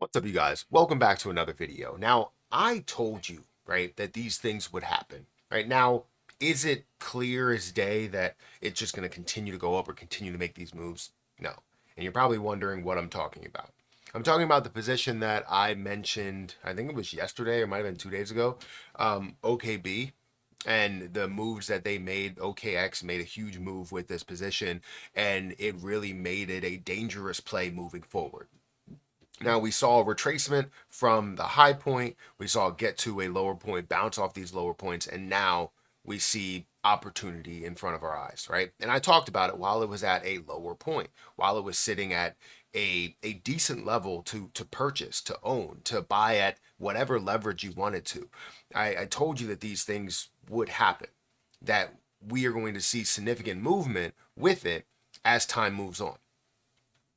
What's up, you guys? Welcome back to another video. Now, I told you, right, that these things would happen. Right now, is it clear as day that it's just going to continue to go up or continue to make these moves? No. And you're probably wondering what I'm talking about. I'm talking about the position that I mentioned, I think it was yesterday or might have been 2 days ago, OKB, and the moves that they made. OKX made a huge move with this position, and it really made it a dangerous play moving forward. Now we saw a retracement from the high point. We saw it get to a lower point, bounce off these lower points, and now we see opportunity in front of our eyes, right? And I talked about it while it was at a lower point, while it was sitting at a decent level to purchase, to own, to buy at whatever leverage you wanted to. I told you that these things would happen, that we are going to see significant movement with it as time moves on.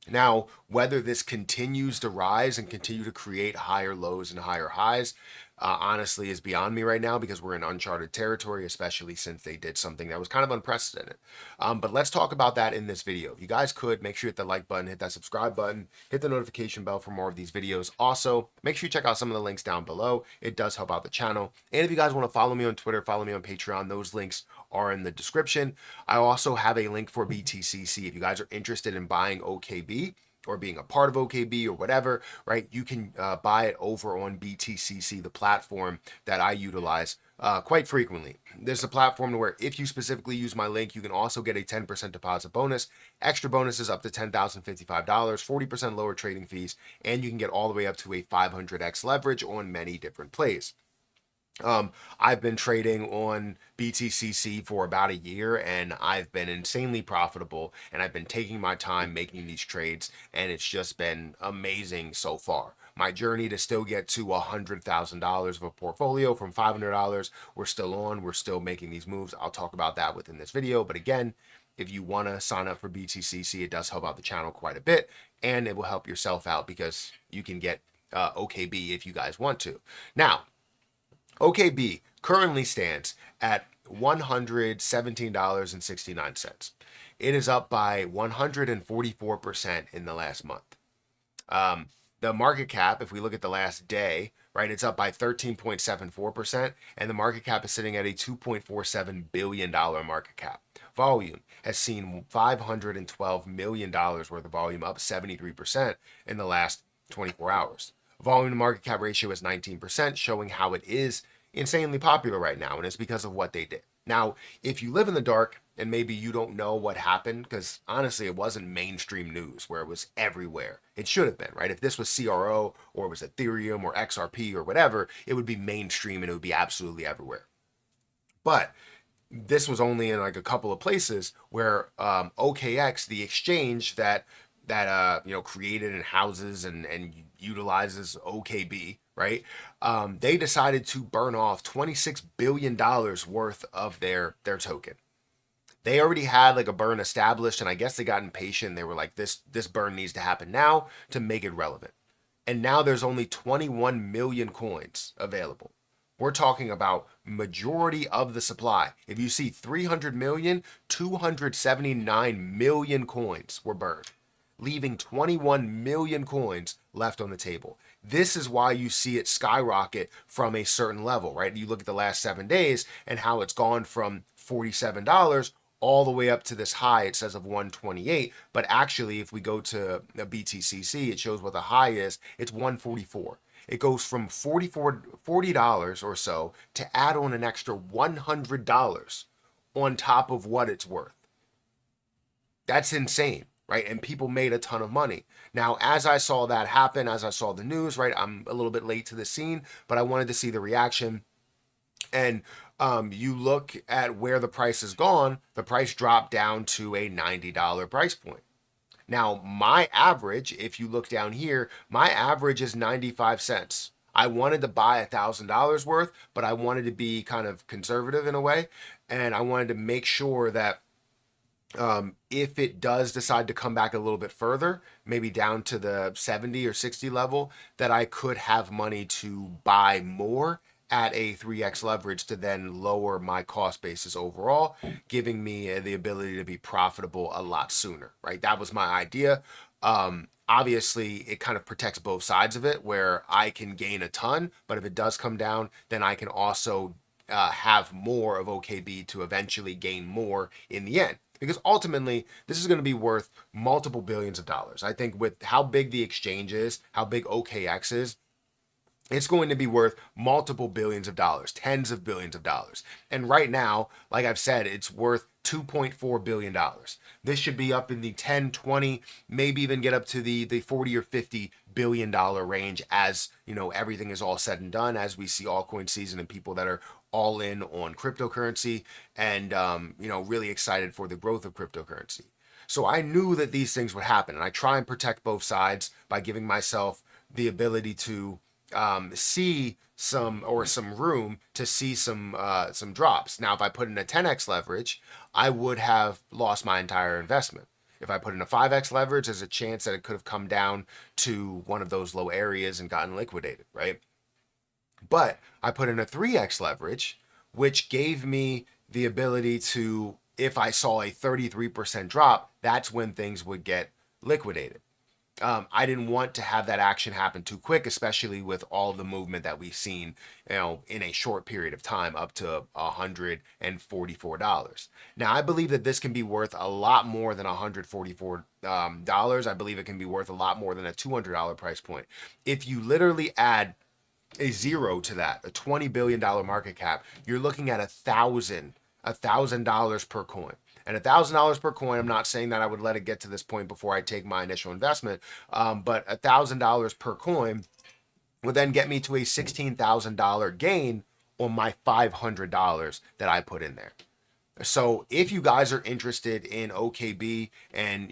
Now, whether this continues to rise and continue to create higher lows and higher highs, honestly, is beyond me right now because we're in uncharted territory, especially since they did something that was kind of unprecedented. But let's talk about that in this video. If you guys could, make sure you hit that like button, hit that subscribe button, hit the notification bell for more of these videos. Also, make sure you check out some of the links down below. It does help out the channel. And if you guys want to follow me on Twitter, follow me on Patreon, those links are in the description. I also have a link for BTCC. If you guys are interested in buying OKB, or being a part of OKB or whatever, right? You can buy it over on BTCC, the platform that I utilize quite frequently. There's a platform where if you specifically use my link, you can also get a 10% deposit bonus, extra bonuses up to $10,055, 40% lower trading fees, and you can get all the way up to a 500x leverage on many different plays. I've been trading on BTCC for about a year and I've been insanely profitable, and I've been taking my time making these trades, and it's just been amazing so far. My journey to still get to $100,000 of a portfolio from $500, we're still on, we're still making these moves. I'll talk about that within this video. But again, if you want to sign up for BTCC, it does help out the channel quite a bit, and it will help yourself out because you can get OKB if you guys want to. Now, OKB currently stands at $117.69. It is up by 144% in the last month. The market cap, if we look at the last day, right, it's up by 13.74%, and the market cap is sitting at a $2.47 billion market cap. Volume has seen $512 million worth of volume, up 73% in the last 24 hours. Volume to market cap ratio is 19%, showing how it is insanely popular right now, and it's because of what they did. Now, if you live in the dark and maybe you don't know what happened, because honestly, it wasn't mainstream news where it was everywhere. It should have been, right? If this was CRO or it was Ethereum or XRP or whatever, it would be mainstream and it would be absolutely everywhere. But this was only in like a couple of places where OKX, the exchange that created and houses and utilizes OKB, right? They decided to burn off $26 billion worth of their token. They already had like a burn established, and I guess they got impatient. They were like, this burn needs to happen now to make it relevant. And now there's only 21 million coins available. We're talking about majority of the supply. If you see 300 million, 279 million coins were burned, leaving 21 million coins left on the table. This is why you see it skyrocket from a certain level, right? You look at the last 7 days and how it's gone from $47 all the way up to this high, it says, of 128. But actually, if we go to the BTCC, it shows what the high is. It's 144. It goes from $40 or so to add on an extra $100 on top of what it's worth. That's insane, right? And people made a ton of money. Now, as I saw that happen, as I saw the news, right, I'm a little bit late to the scene, but I wanted to see the reaction. And you look at where the price has gone, the price dropped down to a $90 price point. Now, my average, if you look down here, my average is 95 cents. I wanted to buy $1,000 worth, but I wanted to be kind of conservative in a way. And I wanted to make sure that if it does decide to come back a little bit further, maybe down to the 70 or 60 level, that I could have money to buy more at a 3x leverage to then lower my cost basis overall, giving me the ability to be profitable a lot sooner, right? That was my idea. Obviously, it kind of protects both sides of it, where I can gain a ton, but if it does come down, then I can also have more of OKB to eventually gain more in the end. Because ultimately, this is going to be worth multiple billions of dollars. I think with how big the exchange is, how big OKX is, it's going to be worth multiple billions of dollars, tens of billions of dollars. And right now, like I've said, it's worth $2.4 billion. This should be up in the 10, 20, maybe even get up to the 40 or 50 billion dollar range as, everything is all said and done, as we see altcoin season and people that are all in on cryptocurrency and, really excited for the growth of cryptocurrency. So I knew that these things would happen, and I try and protect both sides by giving myself the ability to see some room to see some drops. Now, if I put in a 10x leverage, I would have lost my entire investment. If I put in a 5x leverage, there's a chance that it could have come down to one of those low areas and gotten liquidated, right? But I put in a 3x leverage, which gave me the ability to, if I saw a 33% drop, that's when things would get liquidated. I didn't want to have that action happen too quick, especially with all the movement that we've seen, in a short period of time, up to $144. Now, I believe that this can be worth a lot more than $144. I believe it can be worth a lot more than a $200 price point. If you literally add a zero to that, a $20 billion market cap, you're looking at $1,000 per coin. And $1,000 per coin, I'm not saying that I would let it get to this point before I take my initial investment, but $1,000 per coin would then get me to a $16,000 gain on my $500 that I put in there. So if you guys are interested in OKB and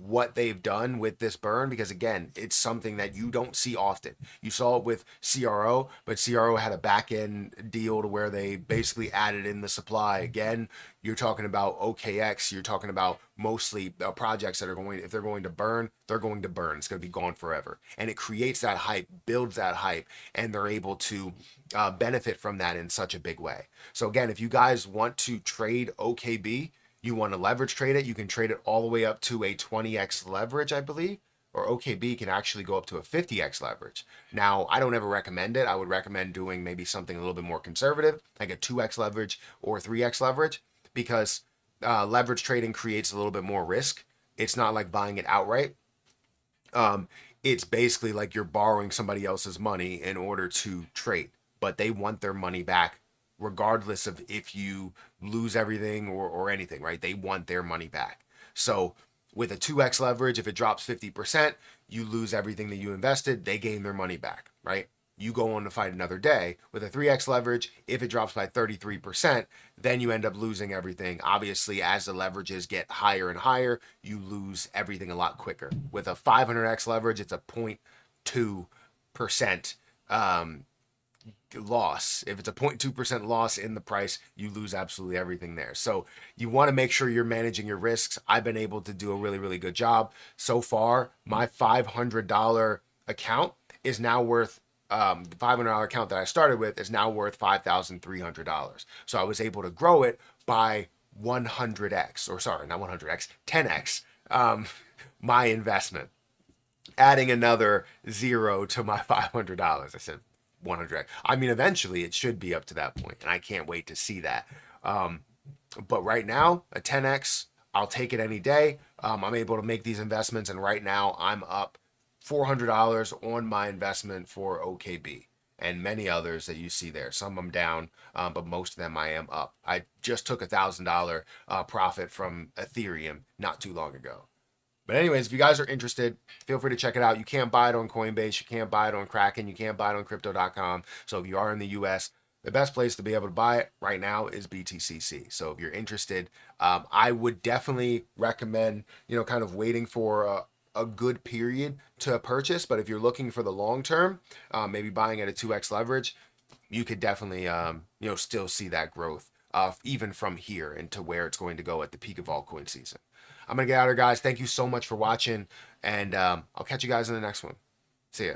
what they've done with this burn, because again, it's something that you don't see often. You saw it with CRO, but CRO had a back end deal to where they basically added in the supply. Again, you're talking about OKX, you're talking about mostly projects that are if they're going to burn, they're going to burn. It's going to be gone forever. And it creates that hype, builds that hype, and they're able to benefit from that in such a big way. So again, if you guys want to trade OKB, you want to leverage trade it, you can trade it all the way up to a 20x leverage, I believe, or OKB can actually go up to a 50x leverage. Now, I don't ever recommend it. I would recommend doing maybe something a little bit more conservative, like a 2x leverage or 3x leverage, because leverage trading creates a little bit more risk. It's not like buying it outright. It's basically like you're borrowing somebody else's money in order to trade, but they want their money back regardless of if you lose everything or anything, right? They want their money back. So with a 2x leverage, if it drops 50%, you lose everything that you invested, they gain their money back, right? You go on to fight another day. With a 3x leverage, if it drops by 33%, then you end up losing everything. Obviously, as the leverages get higher and higher, you lose everything a lot quicker. With a 500x leverage, it's a 0.2% loss. If it's a 0.2% loss in the price, you lose absolutely everything there. So you want to make sure you're managing your risks. I've been able to do a really, really good job. So far, my $500 account is now worth the $500 account that I started with is now worth $5,300. So I was able to grow it by 100x, or sorry, not 100x, 10x my investment, adding another zero to my $500. I said 100x. I mean, eventually it should be up to that point, and I can't wait to see that. But right now, a 10x, I'll take it any day. I'm able to make these investments, and right now I'm up $400 on my investment for OKB and many others that you see there. Some I'm down, but most of them I am up. I just took $1,000 profit from Ethereum not too long ago. But anyways, if you guys are interested, feel free to check it out. You can't buy it on Coinbase. You can't buy it on Kraken. You can't buy it on crypto.com. So if you are in the US, the best place to be able to buy it right now is BTCC. So if you're interested, I would definitely recommend, kind of waiting for a good period to purchase. But if you're looking for the long term, maybe buying at a 2x leverage, you could definitely, still see that growth even from here into where it's going to go at the peak of altcoin season. I'm going to get out of here, guys. Thank you so much for watching, and I'll catch you guys in the next one. See ya.